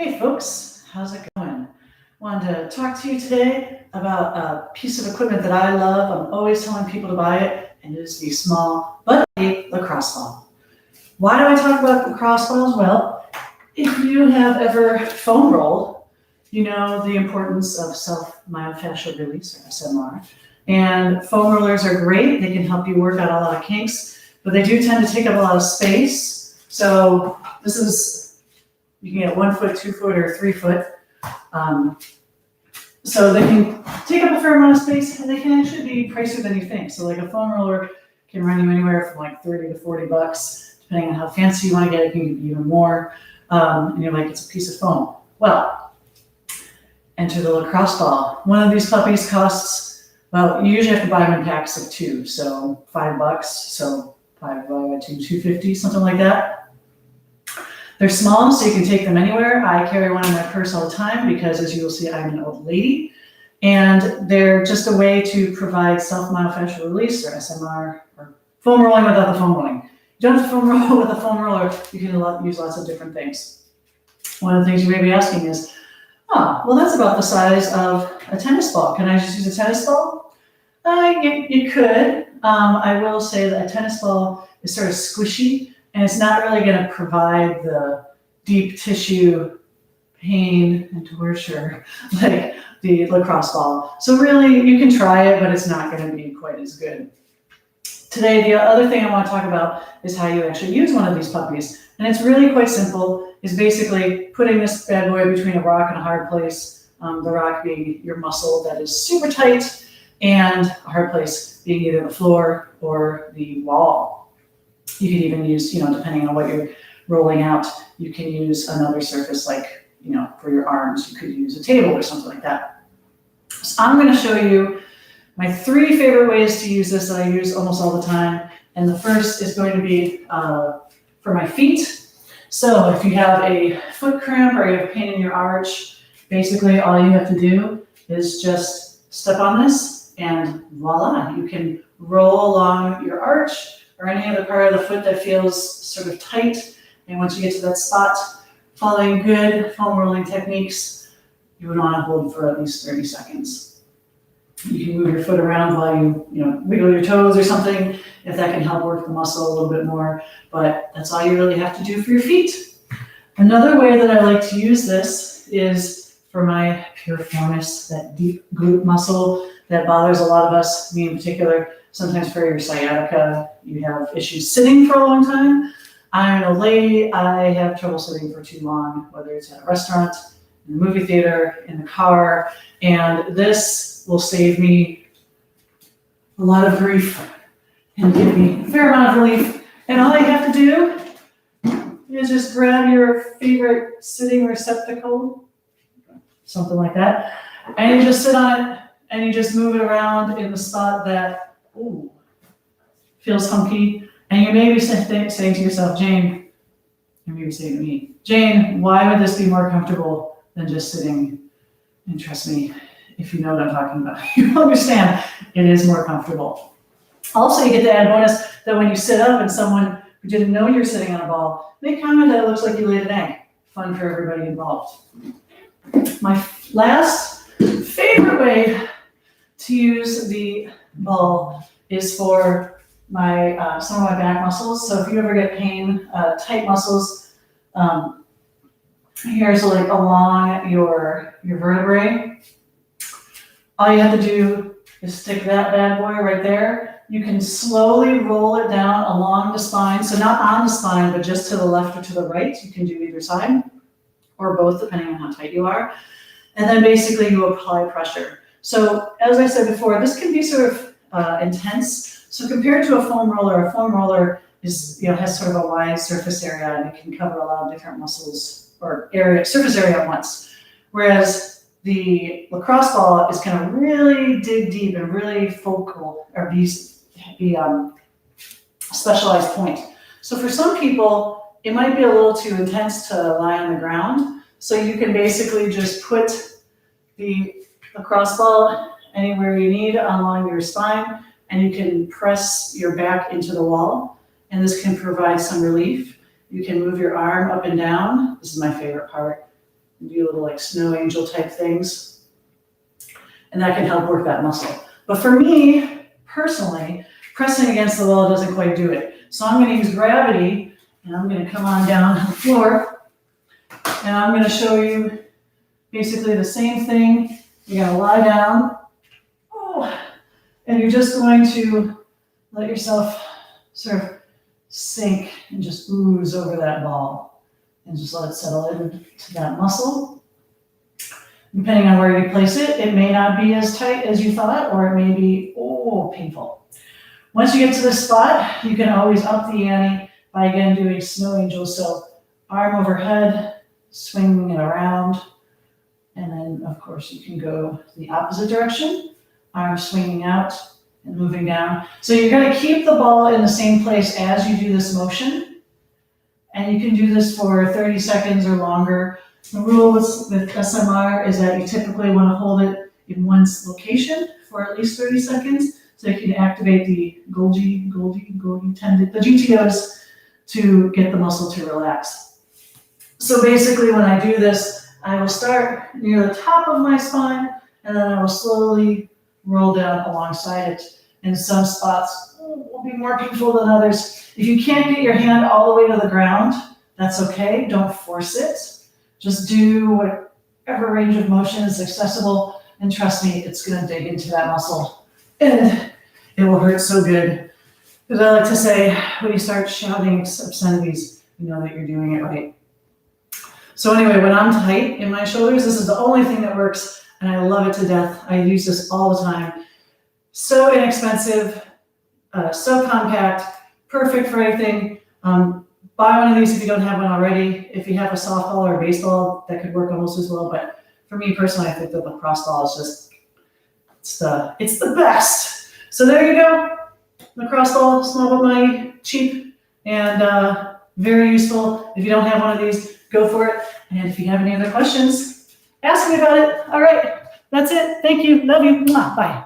Hey folks, how's it going? Wanted to talk to you today about a piece of equipment that I love. I'm always telling people to buy it, and it is the small but a lacrosse ball. Why do I talk about lacrosse balls? Well, if you have ever foam rolled, you know the importance of self-myofascial release, or SMR. And foam rollers are great. They can help you work out a lot of kinks, but they do tend to take up a lot of space. So this is, you can get 1 foot, 2 foot, or 3 foot. So they can take up a fair amount of space, and they can actually be pricier than you think. So like a foam roller can run you anywhere from like $30 to $40, depending on how fancy you want to get. It can be even more. And you're like, it's a piece of foam. Well, enter the lacrosse ball. One of these puppies costs, well, you usually have to buy them in packs of 2, so $5. So 5 by 2, $2.50, something like that. They're small, so you can take them anywhere. I carry one in my purse all the time because, as you will see, I'm an old lady. And they're just a way to provide self-myofascial release, or SMR, or foam rolling without the foam rolling. You don't have to foam roll with a foam roller. You can use lots of different things. One of the things you may be asking is, well, that's about the size of a tennis ball. Can I just use a tennis ball? You could. I will say that a tennis ball is sort of squishy, and it's not really going to provide the deep tissue pain and torture like the lacrosse ball. So really, you can try it, but it's not going to be quite as good. Today, the other thing I want to talk about is how you actually use one of these puppies. And it's really quite simple. It's basically putting this bad boy between a rock and a hard place, the rock being your muscle that is super tight, and a hard place being either the floor or the wall. You can even use, depending on what you're rolling out, you can use another surface like, for your arms, you could use a table or something like that. So I'm going to show you my 3 favorite ways to use this that I use almost all the time. And the first is going to be for my feet. So if you have a foot cramp or you have pain in your arch, basically all you have to do is just step on this and voila, you can roll along your arch or any other part of the foot that feels sort of tight. And once you get to that spot, following good foam rolling techniques, you would want to hold for at least 30 seconds. You can move your foot around while you wiggle your toes or something, if that can help work the muscle a little bit more. But that's all you really have to do for your feet. Another way that I like to use this is for my piriformis, that deep glute muscle that bothers a lot of us, me in particular. Sometimes for your sciatica, you have issues sitting for a long time. I'm an old lady. I have trouble sitting for too long, whether it's at a restaurant, in the movie theater, in the car, and this will save me a lot of grief and give me a fair amount of relief. And all you have to do is just grab your favorite sitting receptacle, something like that, and you just sit on it and you just move it around in the spot that feels funky. And you may be saying to yourself, Jane, you may be saying to me, Jane, why would this be more comfortable than just sitting? And trust me, if you know what I'm talking about, you understand it is more comfortable. Also, you get the added bonus that when you sit up and someone who didn't know you're sitting on a ball, they comment that it looks like you laid an egg. Fun for everybody involved. My last favorite way to use the ball is for my some of my back muscles. So if you ever get pain, tight muscles, here's like along your vertebrae. All you have to do is stick that bad boy right there. You can slowly roll it down along the spine. So not on the spine, but just to the left or to the right. You can do either side or both, depending on how tight you are. And then basically you apply pressure. So as I said before, this can be sort of intense. So compared to a foam roller is, has sort of a wide surface area and it can cover a lot of different muscles or surface area at once. Whereas the lacrosse ball is going to really dig deep and really focal or be a specialized point. So for some people, it might be a little too intense to lie on the ground. So you can basically just put the lacrosse ball anywhere you need along your spine, and you can press your back into the wall, and this can provide some relief. You can move your arm up and down. This is my favorite part. and do little like snow angel type things. And that can help work that muscle. But for me, personally, pressing against the wall doesn't quite do it. So I'm gonna use gravity, and I'm gonna come on down to the floor, and I'm gonna show you basically the same thing. You're gonna lie down, and you're just going to let yourself sort of sink and just ooze over that ball, and just let it settle into that muscle. Depending on where you place it, it may not be as tight as you thought, or it may be, painful. Once you get to this spot, you can always up the ante by again doing snow angels. So arm overhead, swinging it around. And then of course you can go the opposite direction, arm swinging out and moving down. So you're gonna keep the ball in the same place as you do this motion. And you can do this for 30 seconds or longer. The rules with SMR is that you typically wanna hold it in one location for at least 30 seconds. So you can activate the Golgi tendon, the GTOs, to get the muscle to relax. So basically when I do this, I will start near the top of my spine, and then I will slowly roll down alongside it. And some spots will be more painful than others. If you can't get your hand all the way to the ground, that's okay. Don't force it. Just do whatever range of motion is accessible, and trust me, it's gonna dig into that muscle. And it will hurt so good. Because I like to say, when you start shouting obscenities, you know that you're doing it right. So anyway, when I'm tight in my shoulders, this is the only thing that works, and I love it to death. I use this all the time. So inexpensive, so compact, perfect for everything. Buy one of these if you don't have one already. If you have a softball or a baseball, that could work almost as well. But for me personally, I think the lacrosse ball is just, it's the best. So there you go. Lacrosse ball, small but mighty, cheap, and very useful. If you don't have one of these, go for it. And if you have any other questions, ask me about it. All right, that's it. Thank you. Love you. Bye.